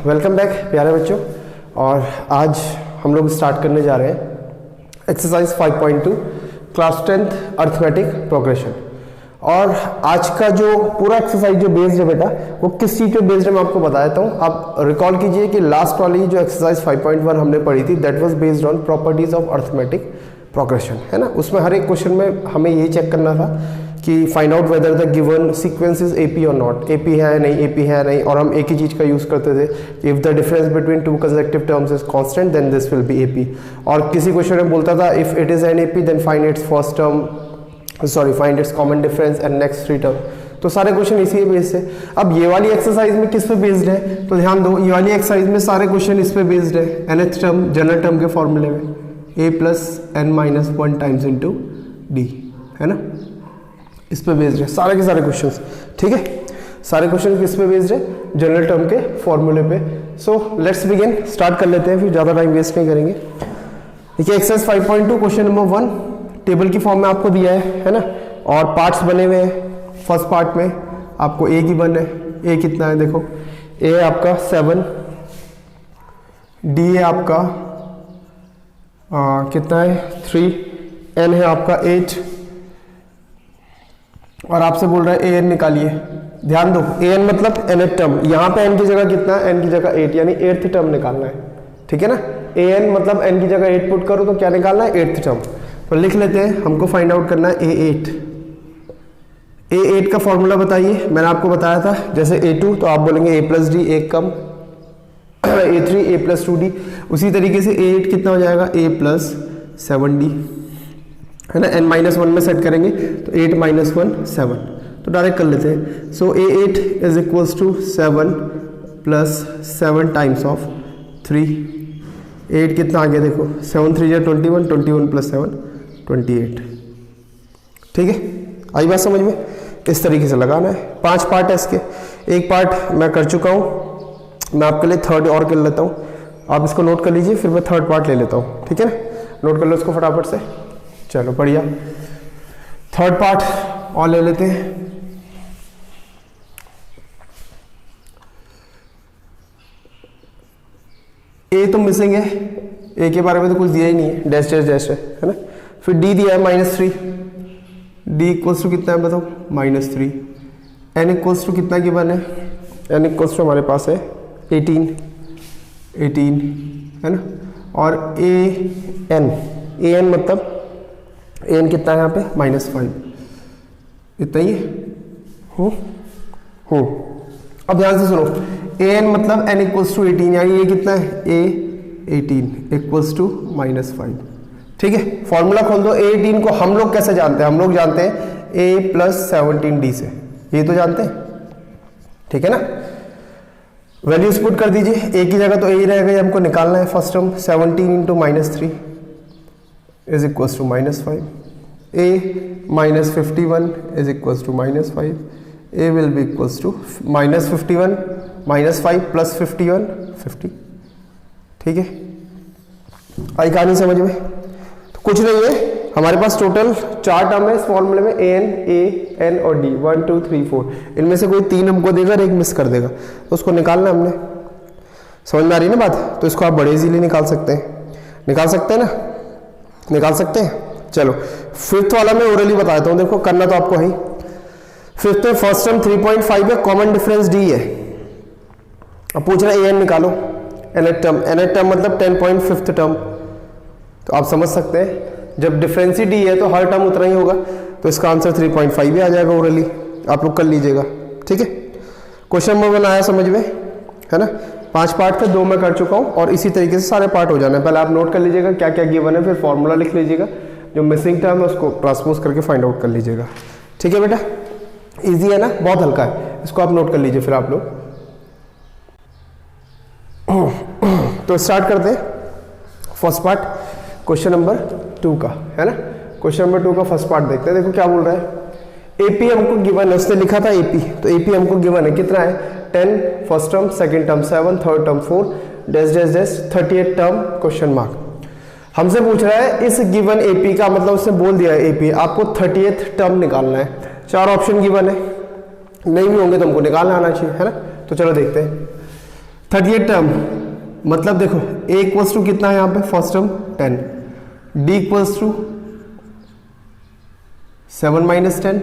Welcome back प्यारे बच्चों। और आज हम लोग स्टार्ट करने जा रहे हैं exercise 5.2 class 10th arithmetic progression. और आज का जो पूरा एक्सरसाइज जो बेस्ड है बेटा, वो किस चीज़ पे बेस्ड है मैं आपको बता देता हूँ। आप रिकॉल कीजिए कि लास्ट वाली जो एक्सरसाइज 5.1 हमने पढ़ी थी, that was based on properties of arithmetic progression, है ना। उसमें हर एक क्वेश्चन में हमें यही चेक करना था कि find out whether the given sequence is AP और नॉट, एपी है नहीं, एपी है नहीं। और हम एक ही चीज़ का यूज़ करते थे कि if the difference between two consecutive terms is constant then this will be AP. और किसी क्वेश्चन में बोलता था if it is an AP then find its first term, sorry find its common difference and next three term. तो सारे question इसी based है। अब ये वाली एक्सरसाइज में किस पे बेस्ड है, तो ध्यान दो, ये वाली एक्सरसाइज में सारे क्वेश्चन इस पे बेस्ड है, nth टर्म जनरल टर्म के फॉर्मूले में a plus n minus 1 times into D, है ना। इस पे बेस्ड है सारे के सारे क्वेश्चंस, ठीक है। सारे क्वेश्चन किस पे बेस्ड है, जनरल टर्म के फॉर्मूले पे। सो लेट्स बिगिन, स्टार्ट कर लेते हैं, फिर ज़्यादा टाइम वेस्ट नहीं करेंगे। देखिए एक्सरसाइज 5.2 क्वेश्चन नंबर 1 टेबल की फॉर्म में आपको दिया है ना। और पार्ट्स बने हुए हैं। फर्स्ट पार्ट में आपको ए गिवन है, ए कितना है देखो, ए है आपका 7, डी है आपका कितना है 3, एन है आपका 8 और आपसे बोल रहा है ए एन निकालिए। ध्यान दो, ए एन मतलब nth टर्म, यहाँ पे एन की जगह कितना है, एन की जगह 8, यानी 8th टर्म निकालना है, ठीक है ना। ए एन मतलब एन की जगह 8 पुट करो तो क्या निकालना है, 8th टर्म। तो लिख लेते हैं, हमको फाइंड आउट करना है ए8। ए8 का फॉर्मूला बताइए, मैंने आपको बताया था जैसे A2 तो आप बोलेंगे a प्लस डी, एक कम, A3 a प्लस 2d। उसी तरीके से A8 कितना हो जाएगा, a प्लस 7d, है ना। n माइनस 1 में सेट करेंगे तो 8 माइनस 1 7, तो डायरेक्ट कर लेते हैं। So A8 is equals to 7 plus 7 times of 3। 8 कितना आ गया देखो, 7 3 जा 21, 21 प्लस 7 28, ठीक है। आई बात समझ में, इस तरीके से लगाना है। 5 पार्ट है इसके, एक पार्ट मैं कर चुका हूँ, मैं आपके लिए थर्ड और कर लेता हूँ। आप इसको नोट कर लीजिए, फिर मैं थर्ड पार्ट ले लेता हूँ, ठीक है ना। नोट कर लो इसको फटाफट से, चलो बढ़िया। थर्ड पार्ट और ले लेते हैं। ए तो मिसिंग है, ए के बारे में तो कुछ दिया ही नहीं है, डैश डैश डैश है ना। फिर डी दिया है -3, डी इक्वल्स टू कितना है बताओ, -3। एन इक्वल्स टू कितना गिवन है, एन इक्वल्स टू हमारे पास है 18 है ना। और ए एन मतलब ए एन कितना है यहाँ पे, -5, इतना ही हो। अब ध्यान से सुनो, ए एन मतलब एन इक्वल्स टू 18, यानी ये कितना है, ए 18 इक्वल्स टू -5, ठीक है। फॉर्मूला खोल दो। A18 को हम लोग कैसे जानते हैं, हम लोग जानते हैं a प्लस 17d से, ये तो जानते हैं, ठीक है ना। वैल्यूज पुट कर दीजिए, a की जगह तो a ही रहेगा, ये हमको निकालना है। First term 17 into -3 is equals to -5, a minus 51 is equals to -5, a will be equals to -51 -5 plus 51 50, ठीक है। आई कहानी समझ में, तो कुछ नहीं है, हमारे पास टोटल 4 टर्म है इस फॉर्मूले में, a n और d, 1 2 3 4। इनमें से कोई 3 हमको देगा और एक मिस कर देगा, तो उसको निकालना हमने। समझ में आ रही है ना बात। तो इसको आप बड़े इजीली निकाल सकते हैं, निकाल सकते हैं ना, निकाल सकते हैं। चलो फिफ्थ वाला मैं ओरली बता देता हूँ, देखो करना तो आपको है। फिफ्थ में फर्स्ट टर्म 3.5 है, कॉमन डिफरेंस d है। अब पूछ रहा है an निकालो, nth टर्म मतलब 10.5th टर्म। तो आप समझ सकते हैं जब डिफरेंस ही डी है तो हर टर्म उतना ही होगा, तो इसका आंसर 3.5 ही आ जाएगा ओरली, आप लोग कर लीजिएगा, ठीक है। क्वेश्चन नंबर 1 आया समझ में, है ना। 5 पार्ट थे, 2 मैं कर चुका हूँ और इसी तरीके से सारे पार्ट हो जाना है। पहले आप नोट कर लीजिएगा क्या क्या गिवन है, फिर फॉर्मूला लिख लीजिएगा, जो मिसिंग टर्म है उसको ट्रांसपोज करके फाइंड आउट कर लीजिएगा, ठीक है बेटा। ईजी है ना, बहुत हल्का है, इसको आप नोट कर लीजिए फिर आप लोग। तो स्टार्ट करते हैं फर्स्ट पार्ट क्वेश्चन नंबर 2 का, है ना। क्वेश्चन नंबर 2 का फर्स्ट पार्ट देखते हैं। देखो क्या बोल रहा है, एपी हमको गिवन है, उसने लिखा था एपी, तो एपी हमको गिवन है कितना है, 10 first term, second term 7, third term 4, dash dash dash 38 term question mark. हमसे पूछ रहा है इस गिवन एपी का, मतलब उसने बोल दिया है एपी आपको 38th टर्म निकालना है। 4 ऑप्शन गिवन है, नहीं भी होंगे तो हमको निकालना आना चाहिए, है ना। तो चलो देखते हैं 38 टर्म मतलब देखो ए इक्वल्स टू कितना है यहाँ पे, first term 10, d equals to 7 minus 10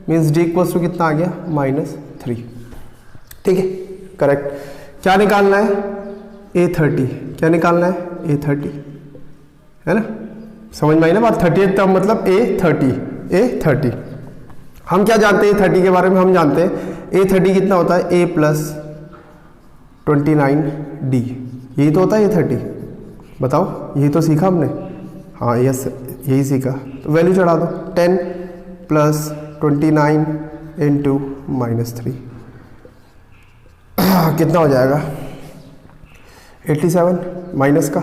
means d equals to कितना आ गया -3। ठीक है करेक्ट। क्या निकालना है A30, क्या निकालना है A30, है ना। समझ में आई ना बात। 38 टर्म मतलब A30। हम क्या जानते हैं A30 के बारे में, हम जानते हैं A30 कितना होता है A प्लस 29D, यही तो होता है A30। बताओ यही तो सीखा हमने, हाँ यस यही सीखा। तो वैल्यू चढ़ा दो 10 प्लस 29 इंटू -3 कितना हो जाएगा 87 माइनस का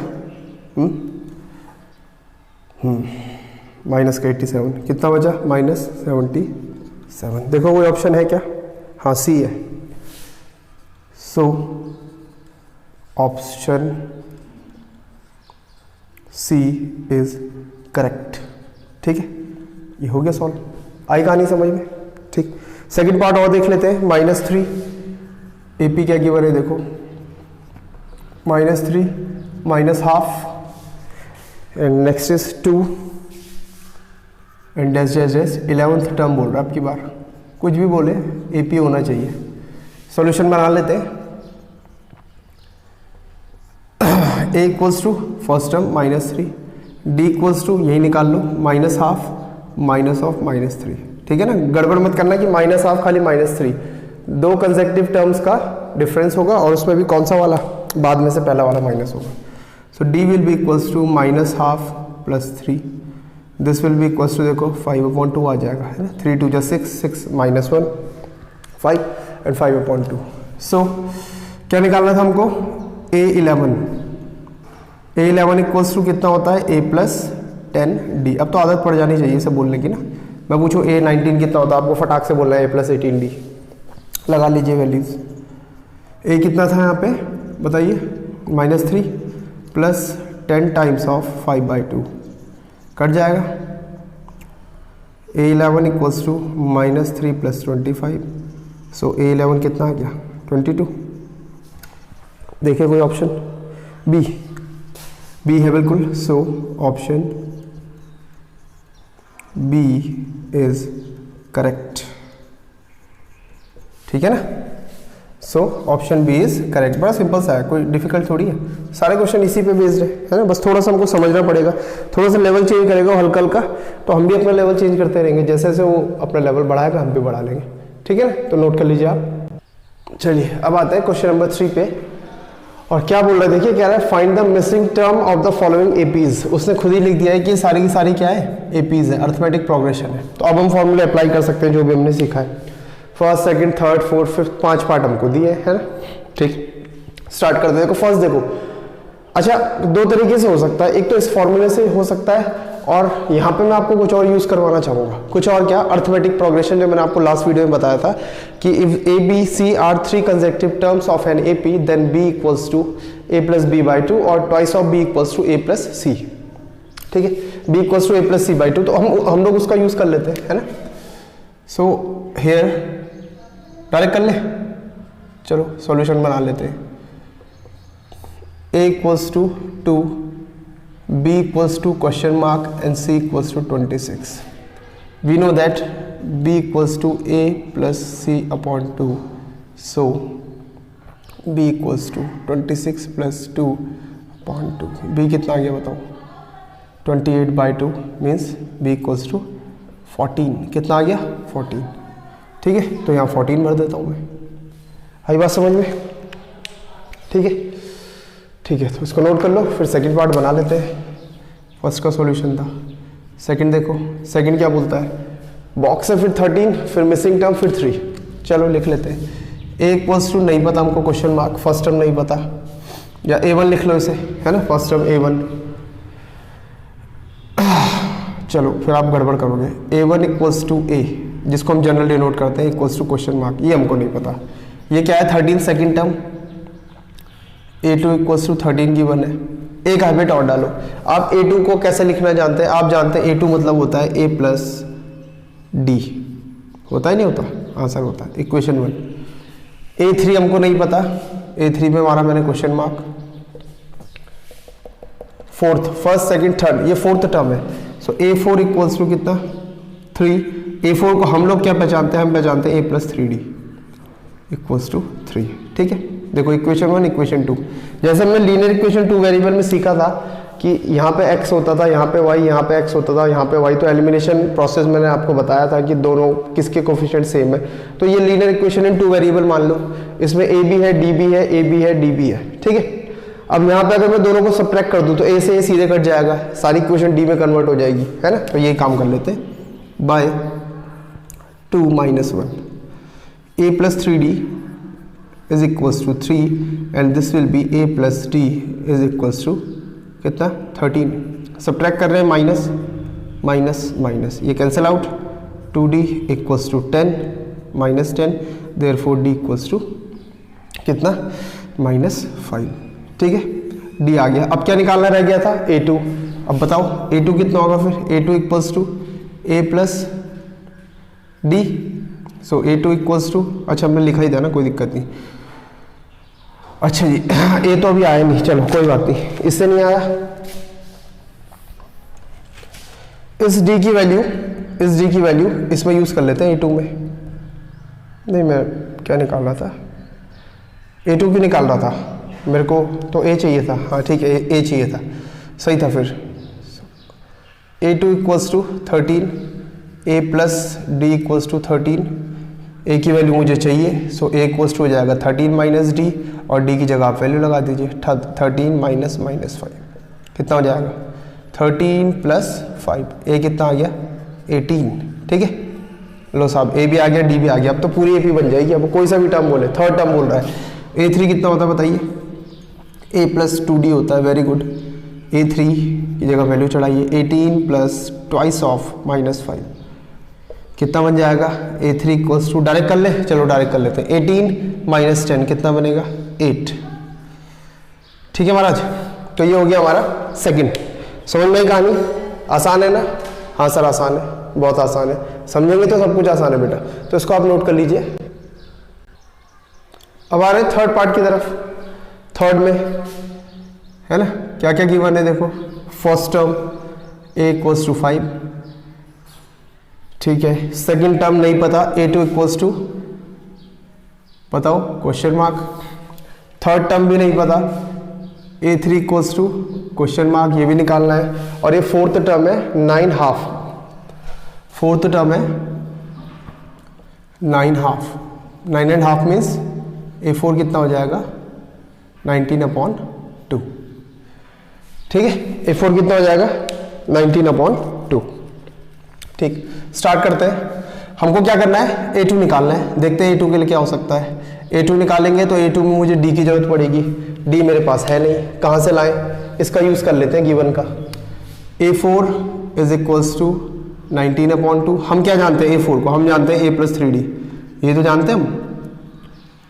माइनस का 87 कितना बचा -77। देखो कोई ऑप्शन है क्या, हाँ सी है। So option C is correct. ठीक है ये हो गया सॉल्व, आई कहानी समझ में। ठीक सेकंड पार्ट और देख लेते हैं। -3 एपी क्या गिवन है देखो, -3 -½ and next is 2 and dash dash dash 11th term बोल रहा है। आपकी बार कुछ भी बोले एपी होना चाहिए। सॉल्यूशन बना लेते हैं। A equals to first term -3, d equals to यही निकाल लो -½ माइनस ऑफ -3। ठीक है ना, गड़बड़ मत करना कि -½ खाली -3, 2 कंसेक्टिव टर्म्स का डिफरेंस होगा और उसमें भी कौन सा वाला, बाद में से पहला वाला माइनस होगा। So d will be equals to -½ plus 3, this will be equals to देखो 5/2 आ जाएगा, है ना। 3 2 6 6 -1 5 एंड 5/2। सो क्या निकालना था हमको A11 इक्वल्स टू कितना होता है A प्लस 10D। अब तो आदत पड़ जानी चाहिए इसे बोलने की ना। मैं पूछूं A19 कितना होता है, आपको फटाक से बोलना है A प्लस 18D। लगा लीजिए वैल्यूज। A कितना था यहाँ पे बताइए, -3 प्लस 10 टाइम्स ऑफ 5/2 कट जाएगा। A11 equals to -3 plus 25। So A11 कितना आ गया 22। देखिए कोई ऑप्शन बी है बिल्कुल। So option B is correct. ठीक है ना। So option B is correct. बड़ा सिंपल सा है, कोई डिफिकल्ट थोड़ी है, सारे क्वेश्चन इसी पे बेस्ड है ना। बस थोड़ा सा हमको समझना पड़ेगा, थोड़ा सा लेवल चेंज करेगा हल्का हल्का, तो हम भी अपना लेवल चेंज करते रहेंगे। जैसे जैसे वो अपना लेवल बढ़ाएगा हम भी बढ़ा लेंगे। ठीक है ना, तो नोट कर लीजिए आप। चलिए अब आते हैं क्वेश्चन नंबर 3 पे। और क्या बोल रहा है देखिए, कह रहा है find the missing term of the following APs. उसने खुद ही लिख दिया है कि सारी की सारी क्या है एपीज है, अर्थमेटिक प्रोग्रेशन है। तो अब हम फॉर्मूले अप्लाई कर सकते हैं जो भी हमने सीखा है। First second third fourth fifth 5 part हमको दिए है ना। ठीक स्टार्ट करते हैं। देखो फर्स्ट देखो, अच्छा 2 तरीके से हो सकता है, एक तो इस फॉर्मूले से हो सकता है और यहाँ पे मैं आपको कुछ और यूज करवाना चाहूंगा। कुछ और क्या, अर्थमेटिक प्रोग्रेशन जो मैंने आपको लास्ट वीडियो में बताया था कि if a b c are 3 consecutive terms of an AP then b equals to a plus b by 2 और twice of b equals to a plus c. ठीक है, b equals to a plus c by 2, तो हम लोग उसका use कर लेते हैं, है ना। सो हेयर डायरेक्ट कर ले, चलो सॉल्यूशन बना लेते हैं। a equals to 2, b equals to question mark and c equals to 26. We know that b equals to a plus c upon 2. So b equals to 26 plus 2 upon 2. b कितना आ गया बताओ 28/2 means b equals to 14। कितना आ गया 14। ठीक है, तो यहाँ 14 भर देता हूँ मैं। आई बात समझ में। ठीक है ठीक है, तो इसको नोट कर लो, फिर सेकंड पार्ट बना लेते हैं। फर्स्ट का सॉल्यूशन था, सेकंड देखो, सेकंड क्या बोलता है, बॉक्स है फिर 13 फिर मिसिंग टर्म फिर 3। चलो लिख लेते हैं। ए इक्वल्स टू नहीं पता हमको क्वेश्चन मार्क, फर्स्ट टर्म नहीं पता, या A1 लिख लो इसे, है ना, फर्स्ट टर्म A1। चलो फिर आप गड़बड़ करोगे। A1 इक्वल्स टू A, जिसको हम जनरल डिनोट करते हैं, इक्वल्स टू क्वेश्चन मार्क, ये हमको नहीं पता। ये क्या है 13 second term, A2 equals to 13 given है। एक हैबिट और डालो, आप A2 को कैसे लिखना जानते हैं? आप जानते हैं A2 मतलब होता है A प्लस डी, होता है नहीं होता? आंसर होता है इक्वेशन 1। A3 हमको नहीं पता, A3 में मारा मैंने question mark. Fourth, first second third, ये फोर्थ टर्म है। सो A4 इक्वल्स टू कितना? 3। A4 को हम लोग क्या पहचानते हैं? हम पहचानते हैं A plus 3D equals to 3। ठीक है, देखो इक्वेशन 1 इक्वेशन 2, जैसे हमने लीनियर इक्वेशन 2 वेरिएबल में सीखा था कि यहाँ पे x होता था, यहाँ पे y, यहाँ पे x होता था, यहाँ पे y, तो एलिमिनेशन प्रोसेस मैंने आपको बताया था कि दोनों किसके कोफिशिएंट सेम है। तो ये लीनियर इक्वेशन इन 2 वेरिएबल मान लो, इसमें a भी है, d भी है, a भी है, d भी है। ठीक है, अब यहाँ पे अगर मैं दोनों को सब्ट्रैक्ट कर दूं तो a से a सीधे कट जाएगा, सारी इक्वेशन d में कन्वर्ट हो जाएगी, है ना? तो ये काम कर लेते हैं, by 2 minus 1 a plus 3d is equals to 3 and this will be a plus d is equals to कितना? 13। सब्ट्रैक्ट कर रहे हैं, माइनस माइनस माइनस, ये cancel out, 2d equals to 10 minus 10, therefore d equals to कितना? -5। ठीक है, d आ गया। अब क्या निकालना रह गया था? a2। अब बताओ a2 कितना होगा फिर? a2 equals to a plus d। So a2 equals to, अच्छा हमने लिखा ही था ना, कोई दिक्कत नहीं। अच्छा जी, a तो अभी आया नहीं, चलो कोई बात नहीं, इससे नहीं आया। इस d की वैल्यू इसमें यूज कर लेते हैं a2 में। नहीं, मैं क्या निकाल रहा था? a2 की निकाल रहा था मेरे को, तो a चाहिए था। हाँ ठीक है, a चाहिए था, सही था। फिर a2 equals to 13, a plus d equals to 13, a की वैल्यू मुझे चाहिए, सो a इक्वल्स टू हो जाएगा 13 माइनस डी, और d की जगह आप वैल्यू लगा दीजिए 13 माइनस -5, कितना हो जाएगा? 13 प्लस 5, a कितना आ गया? 18। ठीक है, लो साहब a भी आ गया, d भी आ गया, अब तो पूरी AP बन जाएगी। अब कोई सा भी टर्म बोले, थर्ड टर्म बोल रहा है। A3 कितना होता है बताइए? a प्लस 2d होता है, वेरी गुड। A3 की जगह वैल्यू चढ़ाइए, 18 प्लस ट्वाइस ऑफ -5, कितना बन जाएगा? A3 इक्वल्स टू, डायरेक्ट कर ले, चलो डायरेक्ट कर लेते हैं, 18 माइनस 10 कितना बनेगा? 8। ठीक है महाराज, तो ये हो गया हमारा सेकंड। समझ में कहानी? आसान है ना? हाँ सर आसान है, बहुत आसान है, समझेंगे तो सब कुछ आसान है बेटा। तो इसको आप नोट कर लीजिए। अब आ रहे हैं थर्ड पार्ट की तरफ। थर्ड में है ना, क्या क्या गिवन है देखो। First term a equals to 5, ठीक है। सेकंड टर्म नहीं पता, a2 इक्वल्स टू, बताओ क्वेश्चन मार्क। थर्ड टर्म भी नहीं पता, a3 equals to question mark, ये भी निकालना है। और ये फोर्थ टर्म है 9.5, फोर्थ टर्म है 9.5, 9.5 मीन्स a4 कितना हो जाएगा? 19/2। ठीक है, a4 कितना हो जाएगा? 19/2। ठीक, स्टार्ट करते हैं। हमको क्या करना है? a2 निकालना है। देखते हैं a2 के लिए क्या हो सकता है। a2 निकालेंगे तो a2 में मुझे d की जरूरत पड़ेगी, d मेरे पास है नहीं, कहाँ से लाएं? इसका यूज कर लेते हैं गिवन का। a4 is equals to 19/2। हम क्या जानते हैं? a4 को हम जानते हैं a प्लस 3d, ये तो जानते हैं हम।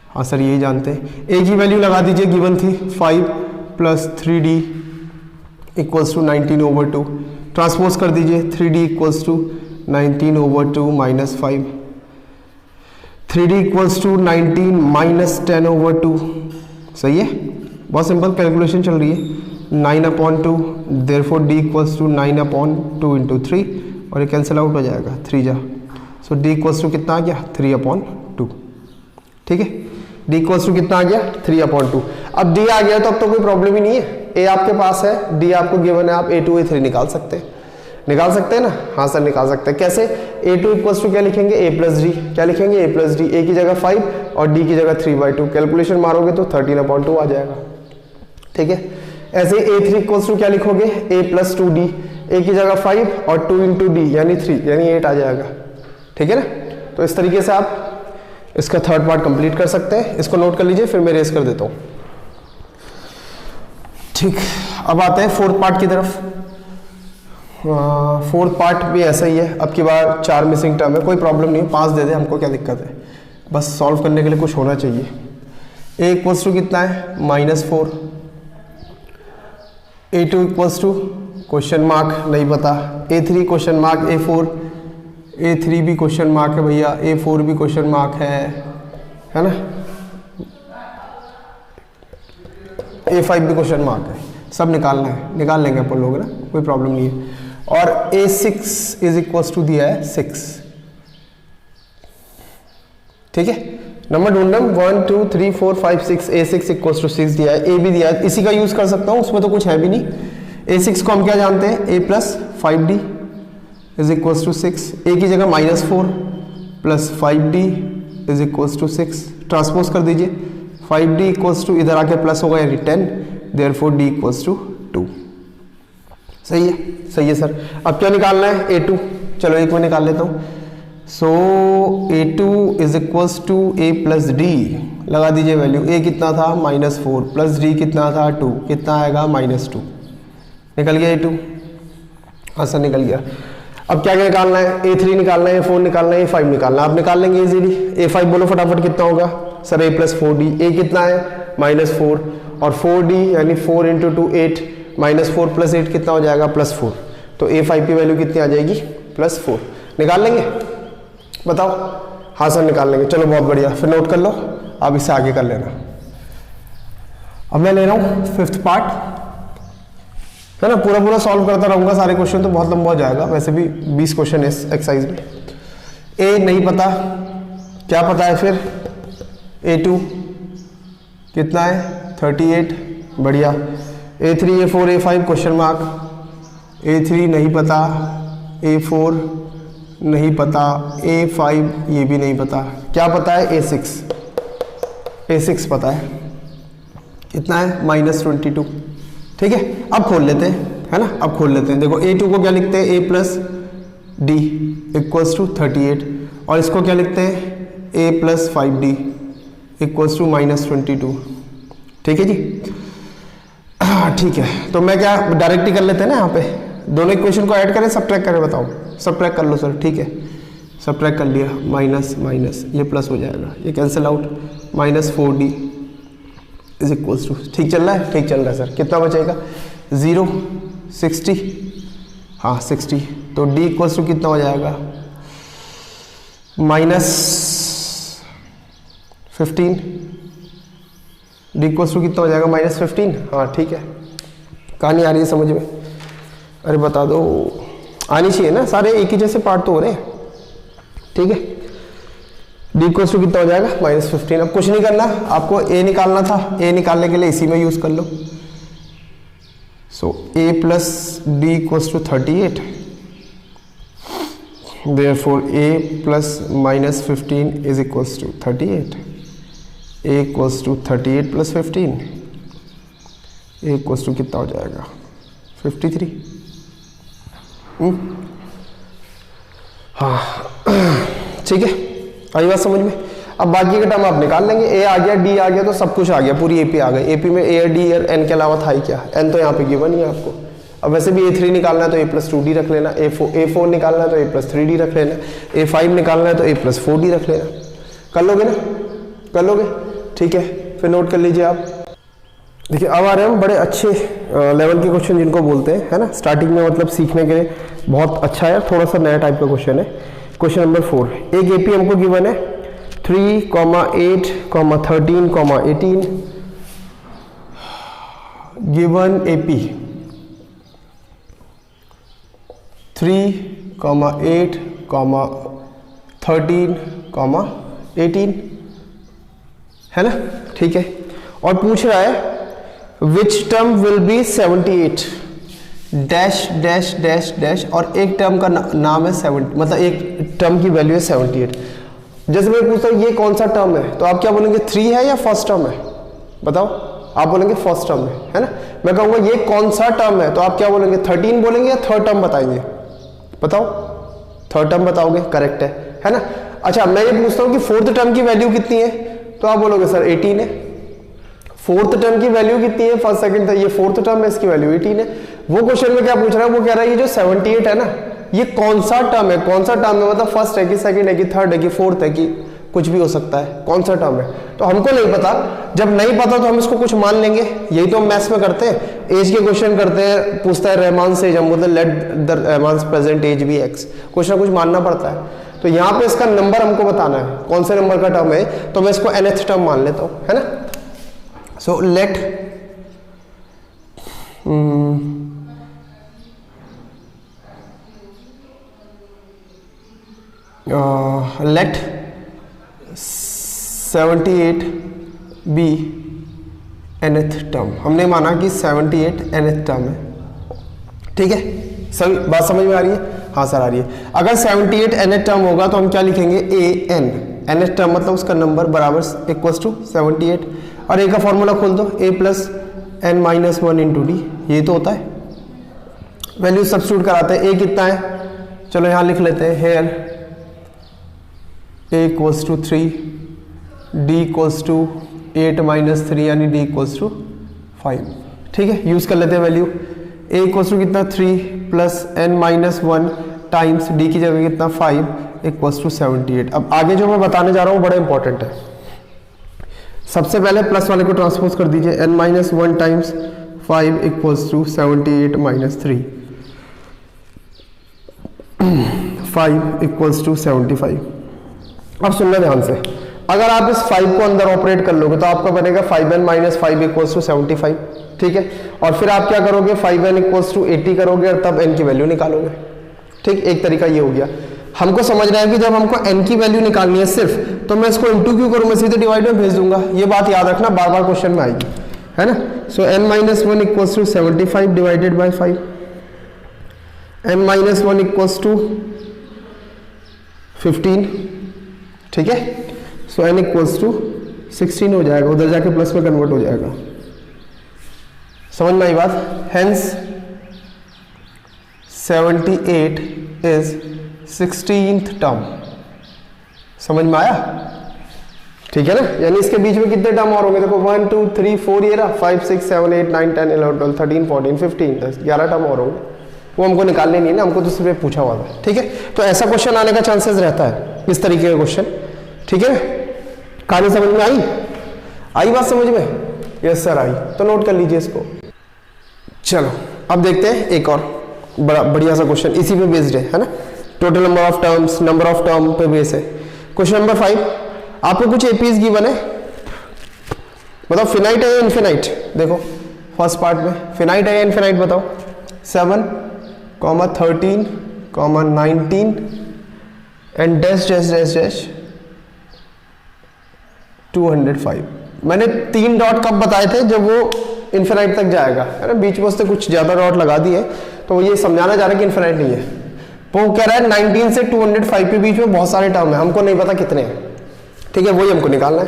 हाँ सर यही जानते हैं। a की वैल्यू लगा दीजिए, गिवन थी 5 plus 3d equals to 19/2। Transpose कर दीजिए, 3d equals to 19/2 minus 5, 3d equals to 19 minus 10/2। सही है, बहुत सिंपल कैलकुलेशन चल रही है। 9/2, therefore d equals to 9/2 into 3, और ये कैंसिल आउट हो जाएगा 3 जा। सो d इक्वल्स टू कितना आ गया? 3/2। ठीक है, d इक्वल्स टू कितना आ गया? 3/2। अब d आ गया तो अब तो कोई प्रॉब्लम ही नहीं है। a आपके पास है, d आपको गिवन है, आप a2 a3 निकाल सकते हैं। निकाल सकते हैं ना? हाँ सर निकाल सकते हैं। कैसे? a2 इक्वल्स टू क्या लिखेंगे? a plus D. क्या लिखेंगे? a plus D. a की जगह 5 और d की जगह 3/2। कैलकुलेशन मारोगे तो 13/2 आ जाएगा। ठीक है, ऐसे a3 इक्वल्स टू क्या लिखोगे? a plus 2d। a की जगह 5 और 2 इंटू डी यानी 3 यानी 8 आ जाएगा। ठीक है ना? तो इस तरीके से आप इसका थर्ड पार्ट कंप्लीट कर सकते हैं। इसको नोट कर लीजिए, फिर मैं रेस कर देता हूँ। ठीक, अब आते हैं फोर्थ पार्ट की तरफ। फोर्थ पार्ट भी ऐसा ही है। अब की बार 4 मिसिंग टर्म है, कोई प्रॉब्लम नहीं है, 5 दे दे, हमको क्या दिक्कत है, बस सॉल्व करने के लिए कुछ होना चाहिए। ए इक्वल्स टू कितना है -4, A2 equals to question mark नहीं पता, A3 क्वेश्चन मार्क, A3 भी क्वेश्चन मार्क है भैया, A4 भी क्वेश्चन मार्क है ना, A5 भी क्वेश्चन मार्क है, सब निकालना है, निकाल लेंगे अपन लोग ना, कोई प्रॉब्लम नहीं है। और A6 इज इक्वल्स टू दिया है 6, ठीक है। नंबर ढूंढना 1 2 3 4 5 6, A6 इक्वल्स टू 6 दिया है, A भी दिया है, इसी का यूज कर सकता हूँ, उसमें तो कुछ है भी नहीं। A6 को हम क्या जानते हैं, A plus 5D is equals to 6, A की जगह -4 plus 5D is equals to 6, transpose कर दीजिए, 5D इक्वल्स टू इधर आके प्लस होगा यानी 10, देयरफॉर D इक्वल्स टू 2। सही है सर। अब क्या निकालना है, A2, चलो एक में निकाल लेता हूँ। So A2 is equals to A plus D, लगा दीजिए वैल्यू, A कितना था -4 प्लस D कितना था 2, कितना आएगा -2, निकल गया A2, हाँ सर निकल गया। अब क्या क्या निकालना है, A3 निकालना है, A4 निकालना है, A5 निकालना है, आप निकाल लेंगे इजीली। A5 बोलो फटाफट कितना होगा sir, A plus 4D, A कितना है -4 और 4D यानी 4 × 2 8, -4 प्लस 8 कितना हो जाएगा +4, तो A5 की वैल्यू कितनी आ जाएगी +4, निकाल लेंगे, बताओ। हाँ सर निकाल लेंगे, चलो बहुत बढ़िया, फिर नोट कर लो, आप इससे आगे कर लेना। अब मैं ले रहा हूँ 5th पार्ट, है ना, पूरा सॉल्व करता रहूंगा सारे क्वेश्चन, तो बहुत लंबा हो जाएगा, वैसे भी 20 क्वेश्चन है इस एक्सरसाइज में। A नहीं पता, क्या पता है फिर, A2 कितना है 38, बढ़िया। A3 A4 A5 question mark, A3 नहीं पता, A4 नहीं पता, A5 ये भी नहीं पता, क्या पता है A6 पता है, कितना है -22, ठीक है। अब खोल लेते हैं, है ना, अब खोल लेते हैं, देखो A2 को क्या लिखते हैं, A plus D equals to 38, और इसको क्या लिखते हैं, A plus 5D equals to -22, ठीक है जी। ठीक है, तो मैं क्या डायरेक्ट ही कर लेते हैं ना, यहाँ पे दोनों इक्वेशन को ऐड करें सब्ट्रैक्ट करें, बताओ, सब्ट्रैक्ट कर लो सर, ठीक है, सब्ट्रैक्ट कर लिया, माइनस माइनस ये प्लस हो जाएगा, ये cancel out, -4D is equals to, ठीक चल रहा है, ठीक चल रहा है सर, कितना बचेगा 0 60, हाँ 60, तो D इक्वल्स टू कितना हो जाएगा -15, D इक्वल्स टू कितना हो जाएगा -15, हाँ ठीक है। कहानी आ रही है समझ में, अरे बता दो, आनी चाहिए ना, सारे एक ही जैसे पार्ट तो हो रहे हैं, ठीक है। D इक्वल्स टू कितना हो जाएगा -15, अब कुछ नहीं करना आपको, A निकालना था, A निकालने के लिए इसी में यूज कर लो। सो A plus D equals to 38, therefore A plus -15 is equals to 38, A equals to 38 plus 15, A equals to कितना हो जाएगा 53। हाँ ठीक है, आई बात समझ में। अब बाकी का टर्म आप निकाल लेंगे, A आ गया, D आ गया, तो सब कुछ आ गया, पूरी AP आ गई। AP में A और D और N के अलावा था ही क्या, N तो यहाँ पे गिवन ही है आपको। अब वैसे भी A3 निकालना है तो A प्लस 2D रख लेना, A4 निकालना है तो A प्लस 3D रख लेना, A5 निकालना है तो A प्लस 4D रख लेना। कर लोगे ना, कर लोगे, ठीक है, फिर नोट कर लीजिए आप। देखिए अब आ रहे हैं हम बड़े अच्छे लेवल के क्वेश्चन जिनको बोलते हैं, है ना, स्टार्टिंग में मतलब सीखने के लिए बहुत अच्छा है, थोड़ा सा नया टाइप का क्वेश्चन है। क्वेश्चन नंबर 4, एक AP हमको गिवन है 3, 8, 13, 18, गिवन AP 3, 8, 13, 18, है ना, ठीक है। और पूछ रहा है विच term will B 78 dash dash dash dash, और एक टर्म का नाम है 70, मतलब एक टर्म की वैल्यू है 78। जैसे मैं पूछता हूँ ये कौन सा टर्म है, तो आप क्या बोलेंगे, 3 है या फर्स्ट टर्म है, बताओ। आप बोलेंगे फर्स्ट टर्म है ना। मैं कहूँगा ये कौन सा टर्म है, तो आप क्या बोलेंगे, 13 बोलेंगे या थर्ड टर्म बताएंगे, बताओ। थर्ड टर्म बताओगे, करेक्ट है ना। अच्छा मैं ये पूछता हूँ कि फोर्थ टर्म की वैल्यू कितनी है, तो आप बोलोगे सर 18 है। फोर्थ टर्म की वैल्यू कितनी है, फर्स्ट सेकंड, ये फोर्थ टर्म है, इसकी वैल्यू 18 है। वो क्वेश्चन में क्या पूछ रहा है, वो कह रहा है ये जो 78 है ना, ये कौन सा टर्म है, कौन सा टर्म है, मतलब फर्स्ट है कि सेकंड है कि थर्ड है कि फोर्थ है कि कुछ भी हो सकता है, कौन सा टर्म है, तो हमको नहीं पता। जब नहीं पता तो हम इसको कुछ मान लेंगे, यही तो हम मैथ्स में करते हैं, एज के क्वेश्चन करते हैं, पूछता है रहमान से एज, हम बोलते हैं लेट द रहमान्स प्रेजेंट एज बी एक्स, कुछ ना कुछ मानना पड़ता है। तो यहाँ पे इसका नंबर हमको बताना है, कौन से नंबर का टर्म है, तो मैं इसको nth टर्म मान लेता हूँ, है ना। So let let 78 be nth term. हमने माना कि 78 nth टर्म है, ठीक है, सभी बात समझ में आ रही है? हाँ सर आ रही है। अगर 78 nth टर्म होगा तो हम क्या लिखेंगे, an, nth टर्म मतलब उसका नंबर बराबर इक्वल्स टू 78, और a का फॉर्मूला खोल दो, a plus n minus 1 into D, ये तो होता है। वैल्यू सब्स्टिट्यूट कराते हैं, a कितना है, चलो यहाँ लिख लेते हैं, here a equals to 3, d equals to 8 minus 3 यानी d इक्वल्स टू 5, ठीक है, यूज कर लेते हैं वैल्यू। a इक्वल्स टू कितना 3 plus n minus 1 times d की जगह कितना 5 इक्वल्स टू 78। अब आगे जो मैं बताने जा रहा हूँ बड़ा इंपॉर्टेंट है। सबसे पहले प्लस वाले को ट्रांसपोज कर दीजिए, n minus 1 times 5 equals to 78 minus 3, 5 equals to 75। अब सुनना ध्यान से, अगर आप इस 5 को अंदर ऑपरेट कर लोगे तो आपका बनेगा 5n माइनस 5 इक्वल्स टू 75, ठीक है, और फिर आप क्या करोगे, 5n इक्वल्स टू 80 करोगे और तब n की वैल्यू निकालोगे, ठीक। एक तरीका ये हो गया। हमको समझना है कि जब हमको n की वैल्यू निकालनी है सिर्फ, तो मैं इसको इंटू क्यों करूँ, मैं सीधे डिवाइड में भेज दूंगा। ये बात याद रखना, बार बार क्वेश्चन में आएगी, है ना। So n minus 1 equals to 75 divided by 5, n minus 1 equals to 15, ठीक है। सो n इक्वल्स टू 16 हो जाएगा, उधर जाके प्लस में कन्वर्ट हो जाएगा। समझ में आई बात। Hence 78 is 16th term. समझ में आया, ठीक है ना। यानी इसके बीच में कितने टर्म और होंगे, देखो 1 2 3 4 ये रहा, 5 6 7 8 9 10 11 12 13 14 15 10 11 टर्म और होंगे, वो हमको निकालने नहीं है ना, हमको तो सिर्फ पूछा हुआ था, ठीक है। तो ऐसा क्वेश्चन आने का चांसेस रहता है, इस तरीके का क्वेश्चन, ठीक है। कहानी समझ में आई बात समझ में? यस सर आई, तो नोट कर लीजिए इसको। चलो अब देखते हैं एक और बड़ा बढ़िया सा क्वेश्चन, इसी पे बेस्ड है ना, total number of terms, number of term पे बेस है। क्वेश्चन नंबर 5, आपको कुछ एपीज गिवन है, बताओ फिनाइट है या इनफिनाइट। देखो फर्स्ट पार्ट में फिनाइट है या इनफिनाइट बताओ। 7, 13, 19 and dash dash dash dash 205। मैंने 3 डॉट कब बताए थे, जब वो इनफिनाइट तक जाएगा, है ना। बीच में उसने कुछ ज्यादा डॉट लगा दिए, तो वो ये समझाना चाह रहा है कि इनफिनाइट नहीं है। वो कह रहा है 19 से 205 के बीच में बहुत सारे टर्म है, हमको नहीं पता कितने हैं, ठीक है, वही हमको निकालना है।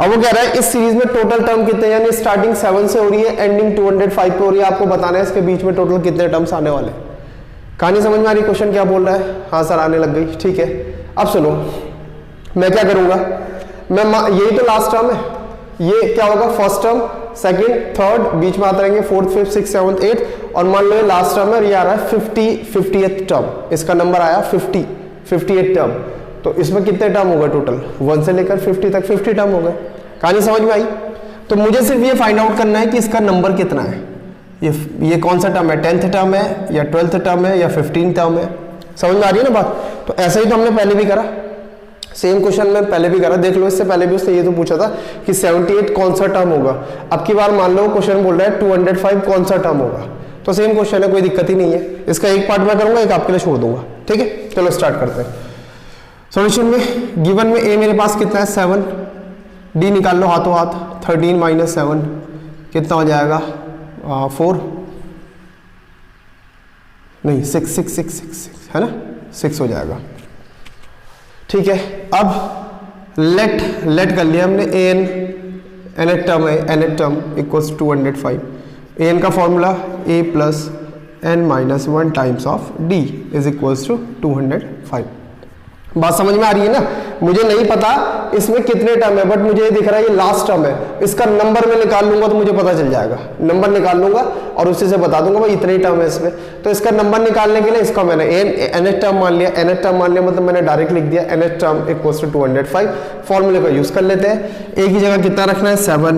अब वो कह रहा है इस सीरीज में टोटल टर्म कितने, यानी स्टार्टिंग 7 से हो रही है, एंडिंग 205 पे हो रही है, आपको बताना है इसके बीच में टोटल कितने टर्म्स आने वाले। कहानी समझ में आ रही, क्वेश्चन क्या बोल रहा है? हाँ सर आने लग गई, ठीक है। अब सुनो, मैं क्या करूंगा, मैं यही तो लास्ट टर्म है, ये क्या होगा, फर्स्ट टर्म, सेकंड, थर्ड, बीच में आते रहेंगे 4th 5th 6th 7th 8th, और मान लो ये लास्ट टर्म है, ये आ रहा है 50th टर्म, इसका नंबर आया 58 टर्म। तो इसमें कितने टर्म होगा टोटल, 1 से लेकर 50 तक 50 टर्म हो गए। कहानी समझ में आई। तो मुझे सिर्फ ये फाइंड आउट करना है कि इसका नंबर कितना है, ये कौन सा टर्म है, 10th टर्म है या 12th टर्म है या 15th टर्म है। समझ में आ रही है ना बात। तो ऐसा ही तो हमने पहले भी करा, सेम क्वेश्चन में पहले भी करा, देख लो इससे पहले भी उसने ये तो पूछा था कि 78 कौन सा टर्म होगा। अब की बार मान लो क्वेश्चन बोल रहा है 205 कौन सा टर्म होगा, तो सेम क्वेश्चन है, कोई दिक्कत ही नहीं है। इसका एक पार्ट मैं करूंगा, एक आपके लिए छोड़ दूंगा, ठीक है। चलो स्टार्ट करते हैं। सॉल्यूशन में गिवन में ए मेरे पास कितना है 7, डी निकाल लो हाथों हाथ, 13 माइनस 7 कितना हो जाएगा 4 नहीं 6 है ना, 6 हो जाएगा, ठीक है। अब लेट कर लिया हमने, nth टर्म है, nth टर्म इक्वल्स 205, an का formula a plus n minus 1 times of d is equals to 205। बात समझ में आ रही है ना? मुझे नहीं पता इसमें कितने टर्म है, बट मुझे ये दिख रहा है ये लास्ट टर्म है, इसका नंबर मैं निकाल लूंगा तो मुझे पता चल जाएगा, नंबर निकाल लूंगा और उसी से बता दूंगा भाई इतने टर्म है इसमें। तो इसका नंबर निकालने के लिए इसका मैंने nth टर्म मान लिया, nth टर्म मान लिया मतलब मैंने डायरेक्ट लिख दिया nth टर्म इक्वल्स टू 205। फॉर्मूले का यूज कर लेते हैं। ए की जगह कितना रखना है 7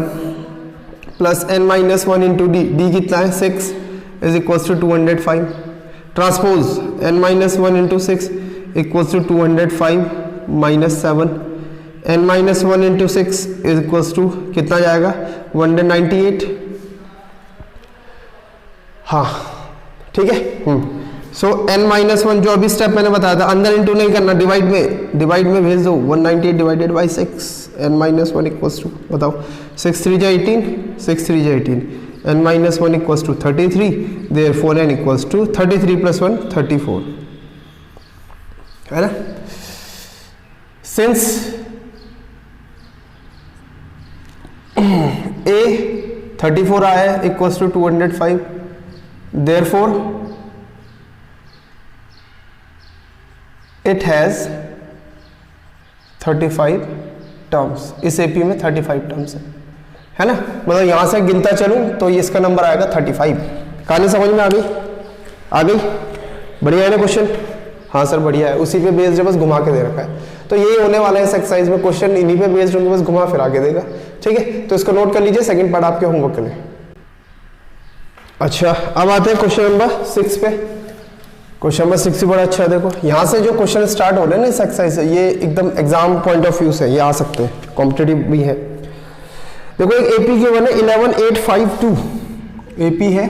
plus n-1 into d, D कितना है 6 is equals to 205। Transpose n-1 into 6 equals to 205 minus 7, n-1 into 6 is equals to कितना जाएगा 198। हाँ ठीक है। सो n-1 जो अभी स्टेप मैंने बताया था, अंदर इंटू नहीं करना, डिवाइड में भेज दो। 198 divided by 6, n-1 equals to बताओ 6 3 जा 18, 6 3 जा 18, n-1 equals to 33, therefore n equals to 33 plus 1 34 है ना। सिंस a 34 आया है equals to 205, therefore it has 35 terms. इस एपी में 35 टर्म्स है ना, मतलब यहां से गिनता चलूं तो ये इसका नंबर आएगा 35। कहानी समझ में आ गई? आ गई? बढ़िया है ना क्वेश्चन? हाँ सर बढ़िया है, उसी पे बेस्ड है, बस घुमा के दे रखा है। तो यही होने वाला है इस एक्सरसाइज में, क्वेश्चन इन्हीं पे बेस्ड होंगे, बस घुमा फिरा के देगा। ठीक है, तो इसको नोट कर लीजिए, सेकंड पार्ट आपके होमवर्क के लिए। अच्छा अब आते हैं क्वेश्चन नंबर 6 पे। क्वेश्चन नंबर 6 भी बड़ा अच्छा है। देखो यहाँ से जो क्वेश्चन स्टार्ट हो रहे हैं ना इस एक्सरसाइज से, ये एकदम एग्जाम पॉइंट ऑफ व्यू से ये आ सकते हैं, कॉम्पिटेटिव भी है। देखो एक एपी के वन है 11852, एपी है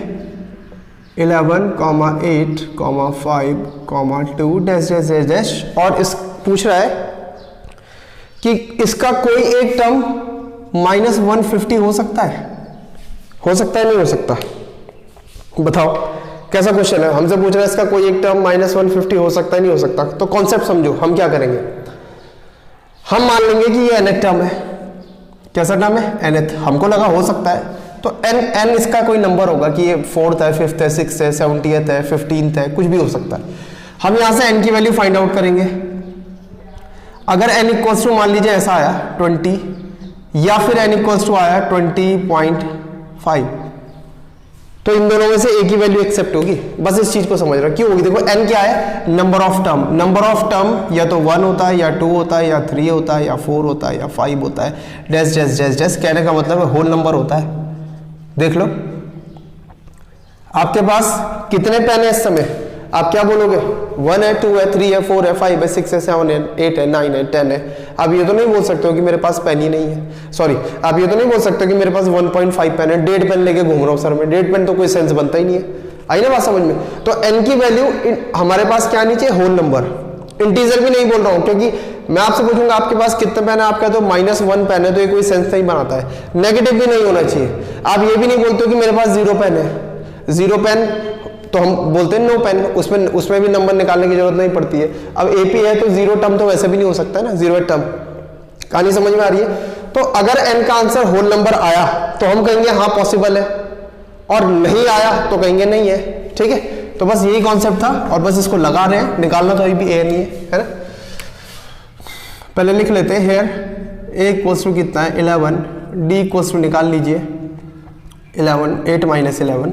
11,8,5,2 डैश डैश डैश डैश, और इस पूछ रहा है कि इसका कोई एक टर्म -150 हो सकता है? हो सकता है नहीं हो सकता? बताओ कैसा क्वेश्चन है, हमसे पूछ रहा है इसका कोई एक टर्म -150 हो सकता है नहीं हो सकता। तो कॉन्सेप्ट समझो, हम क्या करेंगे, हम मान लेंगे कि ये nth टर्म है। कैसा टर्म है? nth। हमको लगा हो सकता है, तो n इसका कोई नंबर होगा कि ये 4th है, 5th है, 6th है, 70th है, 15th है, कुछ भी हो सकता है। हम यहां से n की वैल्यू फाइंड आउट करेंगे। अगर n इक्वल्स टू मान लीजिए ऐसा आया 20, या फिर n इक्वल्स टू आया 20.5, तो इन दोनों में से एक ही वैल्यू एक्सेप्ट होगी। बस इस चीज को समझ रहा क्यों होगी। देखो n क्या है? Number of term. Number of term या तो 1 होता है, या 2 होता है, या 3 होता है, या 4 होता है, या 5 होता है, डैश डैश डैश डैश। कहने का मतलब है होल नंबर होता है। देख लो आपके पास कितने पेन है इस समय, आप क्या बोलोगे? 1 है, 2 है, 3 है, 4 है, 5 है, 6 है, 7 है, 8 है, 9 है, 10 है। आप ये तो नहीं बोल सकते हो कि मेरे पास पेन ही नहीं है। सॉरी, आप ये तो नहीं बोल सकते कि मेरे पास 1.5 पेन है, 1.5 पेन लेके घूम रहा हूँ सर मैं। 1.5 पेन तो कोई सेंस बनता ही नहीं है। आई ना बात समझ में? तो n की वैल्यू हमारे पास क्या आनी चाहिए? Whole number. इंटीजर भी नहीं बोल रहा हूँ, क्योंकि मैं आपसे पूछूंगा आपके पास कितने पेन है, आपका तो -1 पेन है, तो ये कोई सेंस नहीं बनाता है। नेगेटिव भी नहीं होना चाहिए। आप ये भी नहीं बोलते हो कि मेरे पास 0 पेन है। 0 पेन तो हम बोलते हैं नो पेन, उसमें भी नंबर निकालने की जरूरत नहीं पड़ती है। अब एपी है तो 0 टर्म तो वैसे भी नहीं हो सकता है ना, 0 टर्म। कहानी समझ में आ रही है? तो अगर n का आंसर होल नंबर आया तो हम कहेंगे हाँ पॉसिबल है, और नहीं आया तो कहेंगे नहीं है। ठीक है, तो बस यही कॉन्सेप्ट था, और बस इसको लगा रहे हैं, निकालना तो अभी भी a नहीं है ना। पहले लिख लेते हैं हेयर a इक्वल्स टू कितना है 11, d इक्वल्स टू निकाल लीजिए 11, 8 - 11,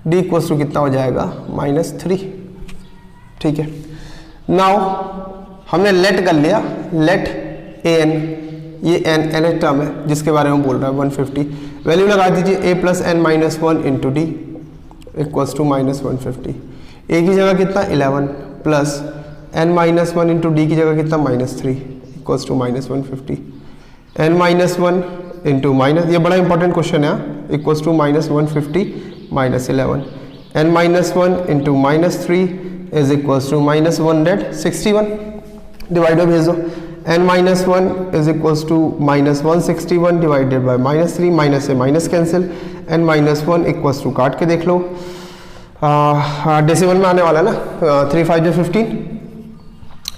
d इक्वल्स टू कितना हो जाएगा -3। ठीक है, नाउ हमने लेट कर लिया, लेट an, ये n टर्म है जिसके बारे में बोल रहा है 150। वैल्यू लगा दीजिए a + n-1 into d equals to -150। a की जगह कितना 11 प्लस n-1 इंटू डी की जगह कितना -3 equals to -150। n-1 into minus, ये बड़ा इंपॉर्टेंट क्वेश्चन है, equals to -150 -11। n-1 into -3 is equals to -161। Divide में भेज दो। n-1 इज equals to -161 divided by -3, minus से minus cancel. n-1 equals to काट के देख लो, डेसिमल में आने वाला है ना, 3 5 जो 15,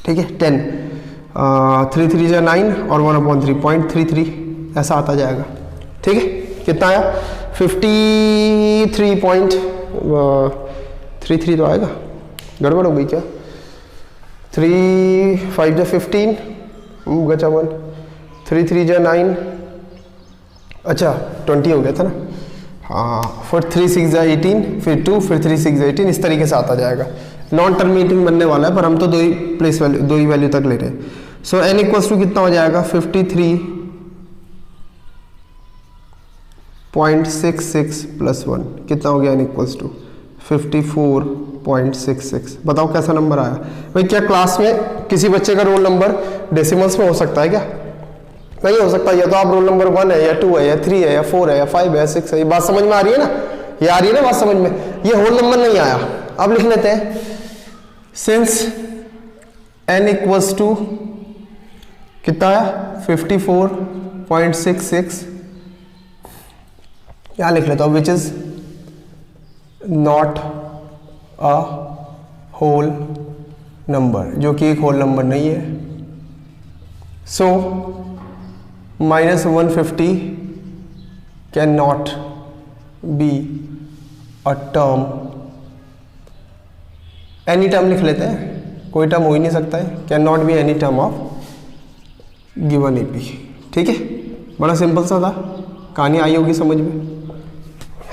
ठीक है 10, 3 3 जो 9 और 1/3.33 ऐसा आता जाएगा। ठीक है, कितना आया 53.33 तो आएगा। गड़बड़ हो गई क्या? 3 5 जा 15 बचा 1, 3 3 जा 9, अच्छा 20 हो गया था ना, हाँ, फिर 3 6 जा 18, फिर 2, फिर 3 6 जा 18, इस तरीके से आता जाएगा। नॉन टर्मिनेटिंग बनने वाला है, पर हम तो दो ही प्लेस वैल्यू, दो ही वैल्यू तक ले रहे हैं। सो n इक्वल्स टू कितना हो जाएगा 53.66 प्लस 1, कितना हो गया n इक्वल्स टू 54.66। बताओ कैसा नंबर आया भाई? क्या क्लास में किसी बच्चे का रोल नंबर डेसिमल्स में हो सकता है क्या? नहीं हो सकता। या तो आप रोल नंबर 1 है या 2 है या 3 है या 4 है या 5 है या 6 है। ये बात समझ में आ रही है ना? ये आ रही है ना बात समझ में? ये होल नंबर नहीं आया। अब लिख लेते हैं, सिंस n इक्वल्स टू कितना आया 54.66, यहां लिख लेता हूं which is not a whole number, जो कि एक होल नंबर नहीं है। सो -150 can not be a term, any term लिख लेते हैं, कोई टर्म हो ही नहीं सकता है, can not be any term of given AP. ठीक है, बड़ा सिंपल सा था, कहानी आई होगी समझ में,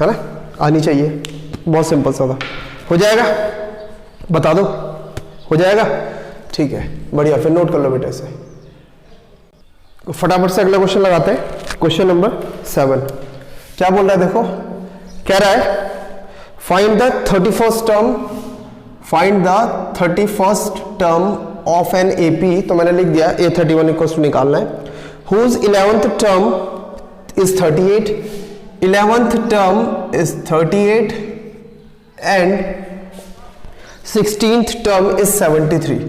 है ना? आनी चाहिए, बहुत सिंपल सा था। हो जाएगा? बता दो, हो जाएगा? ठीक है, बढ़िया। फिर नोट कर लो बेटा इसे। फटाफट से अगला क्वेश्चन लगाते हैं, क्वेश्चन नंबर 7। क्या बोल रहा है देखो, कह रहा है find the 31st term, find the 31st term of an AP. तो मैंने लिख दिया A31 इक्वल्स टू निकालना है, whose 11th term is 38, 11th term is 38 and 16th term is 73,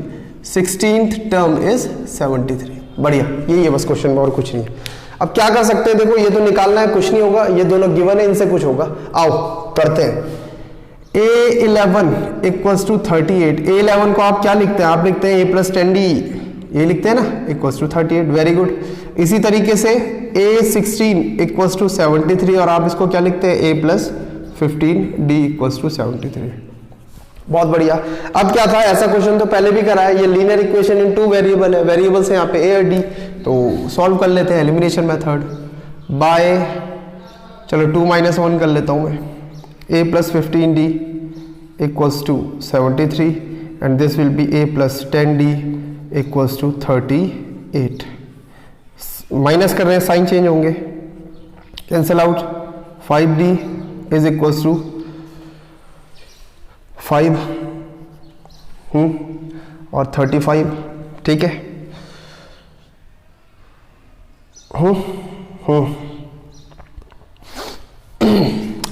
16th term is 73। बढ़िया, यही है बस क्वेश्चन में, और कुछ नहीं है। अब क्या कर सकते हैं, देखो ये तो निकालना है, कुछ नहीं होगा, ये दोनों गिवन है, इनसे कुछ होगा। आओ करते हैं। A11 इक्वल्स टू 38, A11 को आप क्या लिखते हैं? आप लिखते हैं A+10D, ये लिखते हैं ना, इक्वल्स टू 38। Very good. इसी तरीके से A16 इक्वल्स टू 73, और आप इसको क्या लिखते हैं? A+15D equals to 73। बहुत बढ़िया। अब क्या था, ऐसा क्वेश्चन तो पहले भी करा है, ये लीनियर इक्वेशन इन 2 वेरिएबल है, वेरिएबल्स है यहाँ पे A और D, तो सॉल्व कर लेते हैं एलिमिनेशन मेथड बाय, चलो 2 - 1 कर लेता हूँ मैं। A+15D equals to 73 and this will be A+10D equals to 38। Minus कर रहे हैं, साइन चेंज होंगे, cancel out. 5D is equals to 5 और 35। ठीक है,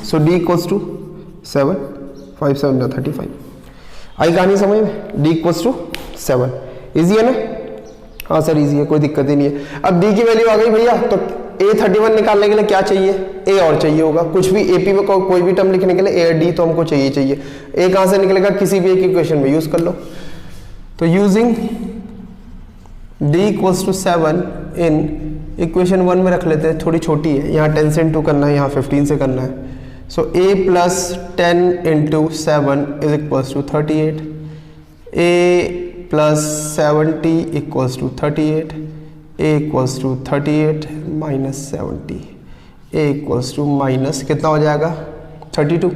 सो D इक्वल्स टू 7, 5 7 35। आई कहानी समझ में? D equals to 7। इजी है ना? हाँ सर इजी है, कोई दिक्कत ही नहीं है। अब D की वैल्यू आ गई भैया, तो A31 निकालने के लिए क्या चाहिए? A और चाहिए होगा। कुछ भी AP में कोई भी टर्म लिखने के लिए A और D तो हमको चाहिए चाहिए। A कहाँ से निकलेगा? किसी भी एक इक्वेशन में यूज कर लो। तो using D equals to 7 in equation 1 में रख लेते हैं, थोड़ी छोटी है, यहाँ 10 से इंटू करना है, यहाँ 15 से करना है। So A+10 into 7 is equals to 38, A+70 equals to 38, A equals to 38 minus 70, A equals to minus कितना हो जाएगा? 32।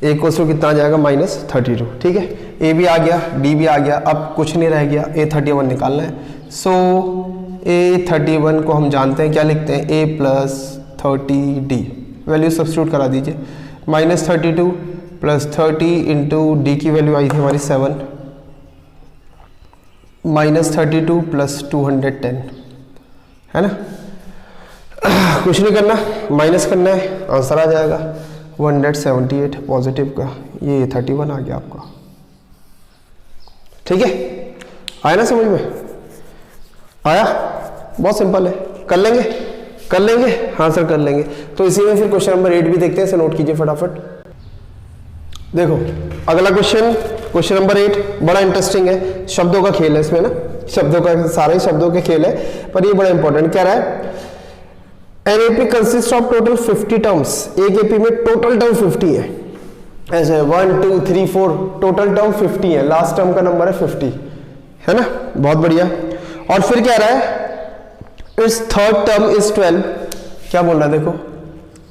A इक्वल्स टू कितना आ जाएगा? -32। ठीक है, A भी आ गया, D भी आ गया, अब कुछ नहीं रह गया, A31 निकालना है। सो A31 को हम जानते हैं, क्या लिखते हैं? A+30D, वैल्यू सब्स्टिट्यूट करा दीजिए। -32 + 30 इंटू D की वैल्यू आई थी हमारी 7, -32 + 210, है ना? कुछ नहीं करना, माइनस करना है, आंसर आ जाएगा 178 पॉजिटिव का। ये 31 आ गया आपका। ठीक है, आया ना समझ में? आया? बहुत सिंपल है, कर लेंगे, कर लेंगे, हाँ सर कर लेंगे। तो इसी में फिर क्वेश्चन नंबर 8 भी देखते हैं, इसे नोट कीजिए फटाफट। देखो अगला क्वेश्चन, क्वेश्चन नंबर 8 बड़ा इंटरेस्टिंग है, शब्दों का खेल है इसमें ना, शब्दों का, सारे शब्दों के खेल है, पर ये बड़ा इंपॉर्टेंट कह रहा है। An AP consist of total 50 terms, एक एपी में टोटल टर्म 50 है, ऐसे 1 2 3 4 टोटल टर्म 50 है, लास्ट टर्म का नंबर है 50, है ना, बहुत बढ़िया। और फिर क्या रहा है, इट्स थर्ड टर्म इज 12, क्या बोल रहा है देखो,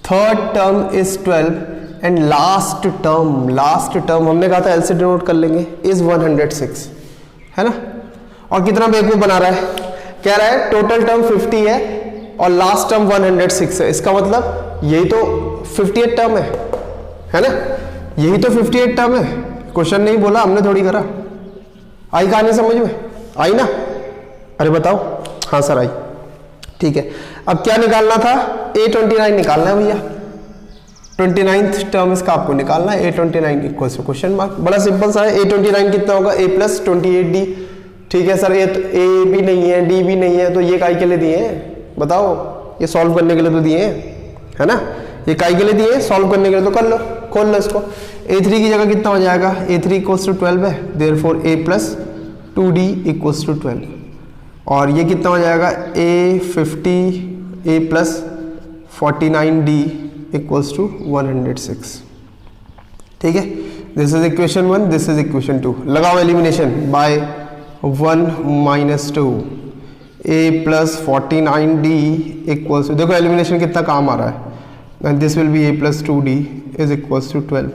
third term is 12 and last term हमने कहा था एल से डिनोट कर लेंगे, इज 106, है ना। और कितना बेवकूफ बना रहा है, कह रहा है टोटल टर्म 50 है और लास्ट टर्म 106 है, इसका मतलब यही तो 58 टर्म है ना, यही तो 58 टर्म है। क्वेश्चन नहीं बोला हमने, थोड़ी करा। आई कहानी समझ में आई ना, अरे बताओ, हाँ सर आई, ठीक है। अब क्या निकालना था, A29 निकालना है भैया, 29th टर्म इसका आपको निकालना है, A29 equals to question mark, बड़ा सिंपल सा है। A29 कितना होगा, A प्लस 28D, ठीक है सर, ये तो A भी नहीं है D भी नहीं है, तो ये काय के लिए दिए हैं बताओ, ये सॉल्व करने के लिए तो दिए हैं, है ना, ये काय के लिए दिए हैं, सॉल्व करने के लिए, तो कर लो, खोल लो इसको। A3 की जगह कितना हो जाएगा, A3 इक्वल्स टू 12 है, therefore A plus 2D equals to 12, और ये कितना हो जाएगा, A plus 49D equals to 106, ठीक है। This is equation 1, this is equation 2। लगाओ elimination by 1 minus 2, A plus 49D equals to, देखो एलिमिनेशन कितना काम आ रहा है, and this will be A plus 2D is equals to 12।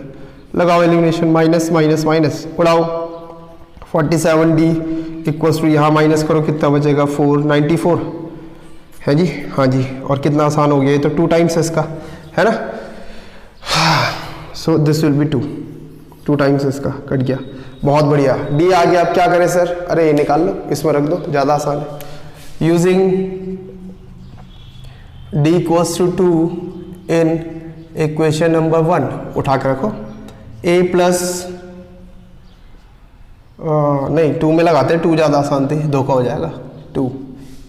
लगाओ एलिमिनेशन, माइनस माइनस माइनस उड़ाओ, 47D इक्वल्स टू, यहाँ माइनस करो कितना बचेगा, 494 है जी, हाँ जी। और कितना आसान हो गया, ये तो 2 टाइम्स है इसका, है ना। So this will B 2 times इसका, कट गया, बहुत बढ़िया। डी आ गया, अब क्या करें सर, अरे ये निकाल लो, इसमें रख दो, ज़्यादा आसान है। Using d equals to 2 in equation number 1, उठा के रखो, A प्लस नहीं 2 में लगाते हैं, 2 ज़्यादा आसान थी, धोखा हो जाएगा, 2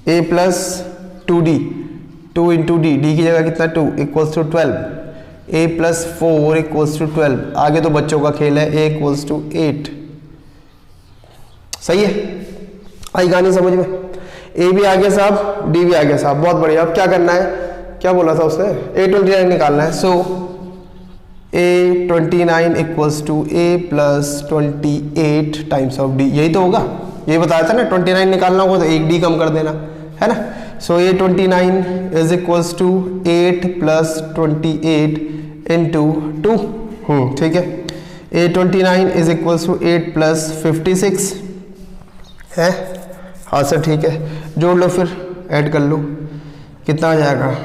A plus 2D, 2 into d, d की जगह कितना 2 equals to 12, A plus 4 equals to 12, आगे तो बच्चों का खेल है, A इक्वल्स टू 8, सही है, आई कहानी समझ में। A भी आ गया साहब, D भी आ गया साहब, बहुत बढ़िया। अब क्या करना है, क्या बोला था उसने, A29 निकालना है, so A29 equals to A plus 28 times of D, यही तो होगा, ये बताया था ना, 29 निकालना होगा तो एक D कम कर देना, है ना। So A29 is equals to 8 plus 28 into 2, ठीक है। A29 is equals to 8 plus 56 है, हाँ सर ठीक है, जोड़ लो फिर, ऐड कर लो, कितना आ जाएगा,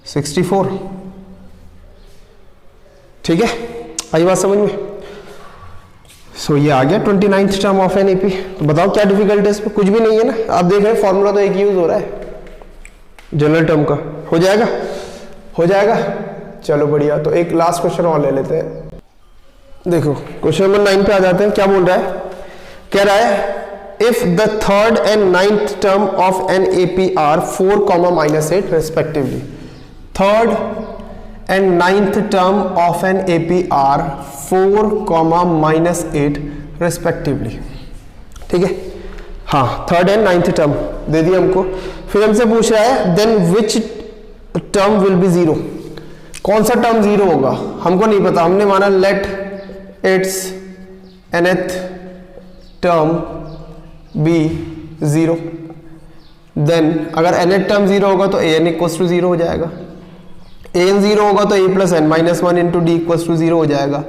64, ठीक है, आई बात समझ में। सो ये आ गया 29th term of an AP. तो बताओ क्या डिफिकल्ट है, इस पर कुछ भी नहीं है ना, आप देख रहे हैं फॉर्मूला तो एक यूज हो रहा है जनरल टर्म का, हो जाएगा, हो जाएगा, चलो बढ़िया। तो एक लास्ट क्वेश्चन और ले लेते हैं, देखो क्वेश्चन नंबर 9 पे आ जाते हैं। क्या बोल रहा है, कह रहा है if the third and 9th term of an AP are 4, -8 respectively, third and 9th term of an AP are 4, -8 respectively, ठीक है, हाँ, थर्ड एंड 9th टर्म दे दिया हमको। फिर हमसे पूछ रहा है then which term will be 0, कौन सा टर्म 0 होगा, हमको नहीं पता, हमने माना let it's nth term be 0, देन अगर nth टर्म 0 होगा तो an इक्वल्स टू 0 हो जाएगा, an 0 होगा तो a plus n minus 1 into d equals to 0 हो जाएगा।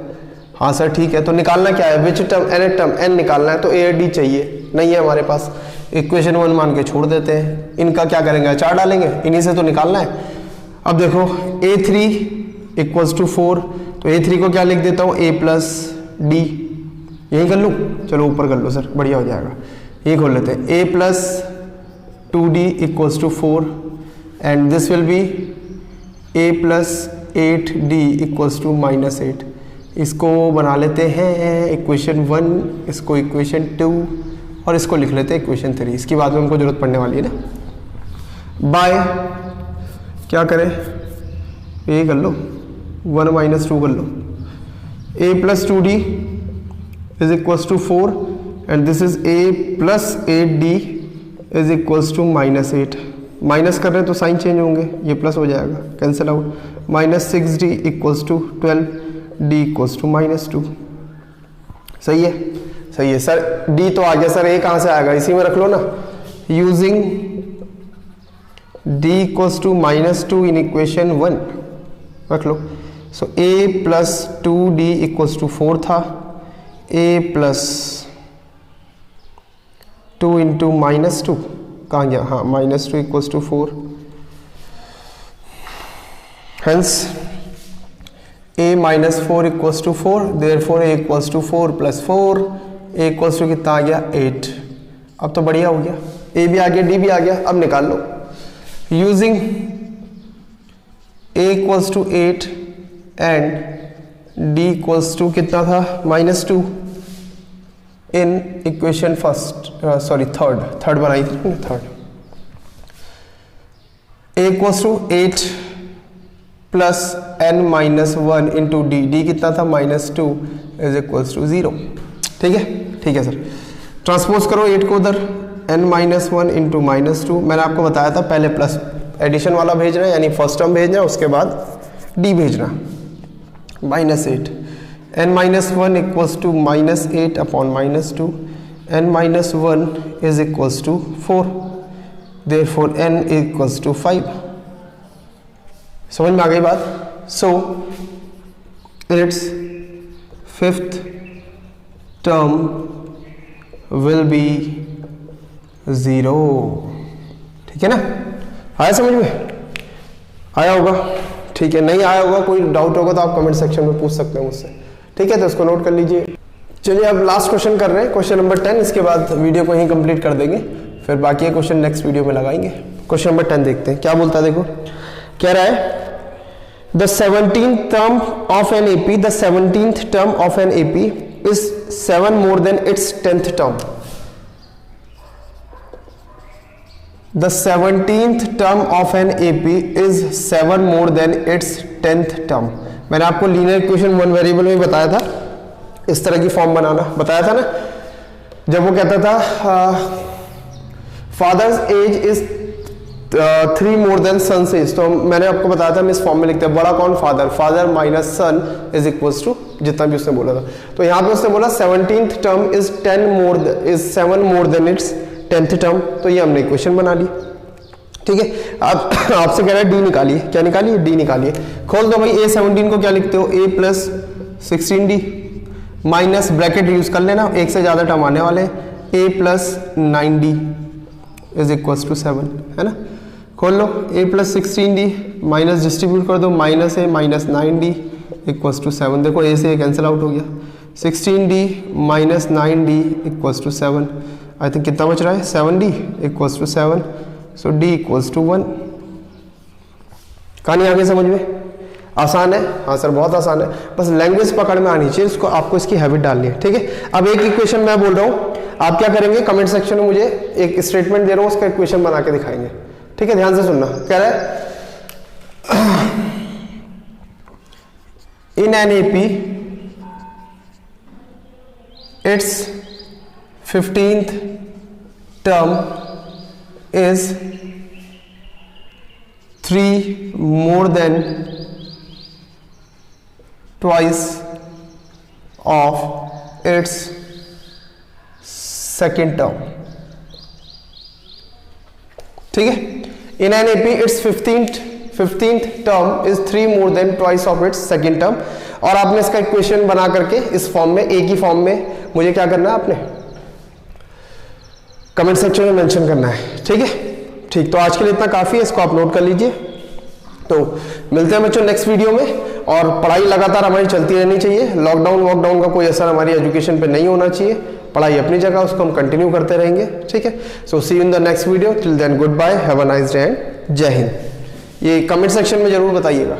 हाँ सर ठीक है, तो निकालना क्या है, which term, nth term n निकालना है, तो a और d चाहिए, नहीं है हमारे पास, इक्वेशन 1 मान के छोड़ देते हैं, इनका क्या करेंगे, अचार डालेंगे, इन्हीं से तो निकालना है। अब देखो a3 इक्वल्स टू 4, तो a3 को क्या लिख देता हूँ, a प्लस डी, यही कर लूँ, चलो ऊपर कर लो सर, बढ़िया हो जाएगा, यही खोल लेते हैं, a plus 2d equals to 4 and this will be a plus 8d equals to -8, इसको बना लेते हैं इक्वेशन 1, इसको इक्वेशन 2 और इसको लिख लेते हैं इक्वेशन 3, इसकी बाद में हमको जरूरत पड़ने वाली है ना। बाय क्या करें, ये कर लो, 1 - 2 कर लो, a plus 2d is equals to 4 and this is a plus 8d is equals to -8, minus कर रहे हैं तो साइन चेंज होंगे, ये प्लस हो जाएगा, cancel out, -6d equals to 12, d equals to -2। सही है, सही है सर। d तो आ गया सर, a कहाँ से आएगा, इसी में रख लो ना। Using d equals to -2 in equation 1 रख लो। सो a plus 2d equals to 4 था, a प्लस 2 इंटू -2 कहाँ गया, हाँ -2 equals to 4। Hence a minus 4 equals to 4, therefore a equals to 4 plus 4, a equals to कितना आ गया 8। अब तो बढ़िया हो गया, a भी आ गया d भी आ गया। अब निकाल लो using a equals to 8 and d equals to कितना था -2 इन इक्वेशन थर्ड बनाई थी third. a equals to 8 plus n minus 1 into d, D कितना था -2 इज इक्वल्स टू 0। ठीक है, ठीक है सर। ट्रांसपोज करो 8 को उधर, n माइनस 1 इंटू -2। मैंने आपको बताया था पहले प्लस एडिशन वाला भेजना है, यानी फर्स्ट टर्म भेजना है, उसके बाद d भेजना। -8 n minus 1 equals to -8 upon -2, n minus 1 is equals to 4, therefore n equals to 5। समझ में आ गई बात। So it's fifth term will be 0। ठीक है ना, आया समझ में, आया होगा। ठीक है, नहीं आया होगा, कोई डाउट होगा तो आप कमेंट सेक्शन में पूछ सकते हैं मुझसे। ठीक है, तो इसको नोट कर लीजिए। चलिए अब लास्ट क्वेश्चन कर रहे हैं, क्वेश्चन नंबर 10। इसके बाद वीडियो को यहीं कंप्लीट कर देंगे, फिर बाकी क्वेश्चन नेक्स्ट वीडियो में लगाएंगे। क्वेश्चन नंबर 10 देखते हैं क्या बोलता है। देखो कह रहा है the 17th term of an AP, the 17th term of an AP is 7 more than its 10th term. The 17th term of an AP is 7 more than its 10th term. मैंने आपको लीनियर इक्वेशन वन वेरिएबल में बताया था, इस तरह की form बनाना बताया था ना, जब वो कहता था father's age is 3 more than son age, तो मैंने आपको बताया था हम इस फॉर्म में लिखते हैं, बड़ा कौन, father, father minus son is equals to जितना भी उसने बोला था। तो यहाँ पे उसने बोला 17th term is 7 more than it's 10th term, तो ये हमने इक्वेशन बना ली। ठीक है, अब आपसे कह रहा है डी निकालिए, क्या निकालिए, डी निकालिए। खोल दो भाई, a17 को क्या लिखते हो, a plus 16d minus bracket use कर लेना, एक से ज्यादा टर्म आने वाले, a plus 9d is equals to 7, है ना। खोल लो, a plus 16d minus distribute कर दो, minus a minus 9d equals to 7। देखो a से कैंसिल आउट हो गया, 16d minus 9d equals to 7। I think कितना बच रहा है, 7d equals to 7, so d equals to 1। कहानी आगे समझ में आसान है। हाँ सर बहुत आसान है, बस लैंग्वेज पकड़ में आनी चाहिए, इसको आपको इसकी हैबिट डालनी है। ठीक है, अब एक इक्वेशन मैं बोल रहा हूँ, आप क्या करेंगे, कमेंट सेक्शन में मुझे एक स्टेटमेंट दे रहा हूँ, उसका इक्वेशन बना के दिखाएंगे। ठीक है, ध्यान से सुनना। कह रहा है in an AP it's 15th term is 3 more than twice of its second term. ठीक है, in an AP its 15th term is 3 more than twice of its second term। और आपने इसका इक्वेशन बना करके इस फॉर्म में, एक ही फॉर्म में मुझे क्या करना है, आपने कमेंट सेक्शन में मेंशन करना है। ठीक है, ठीक, तो आज के लिए इतना काफी है, इसको आप नोट कर लीजिए। तो मिलते हैं बच्चों नेक्स्ट वीडियो में, और पढ़ाई लगातार हमारी चलती रहनी चाहिए। लॉकडाउन का कोई असर हमारी एजुकेशन पे नहीं होना चाहिए, पढ़ाई अपनी जगह, उसको हम कंटिन्यू करते रहेंगे। ठीक है, so see you in the next video, till then good bye, have a nice day and जय हिंद। ये कमेंट सेक्शन में जरूर बताइएगा।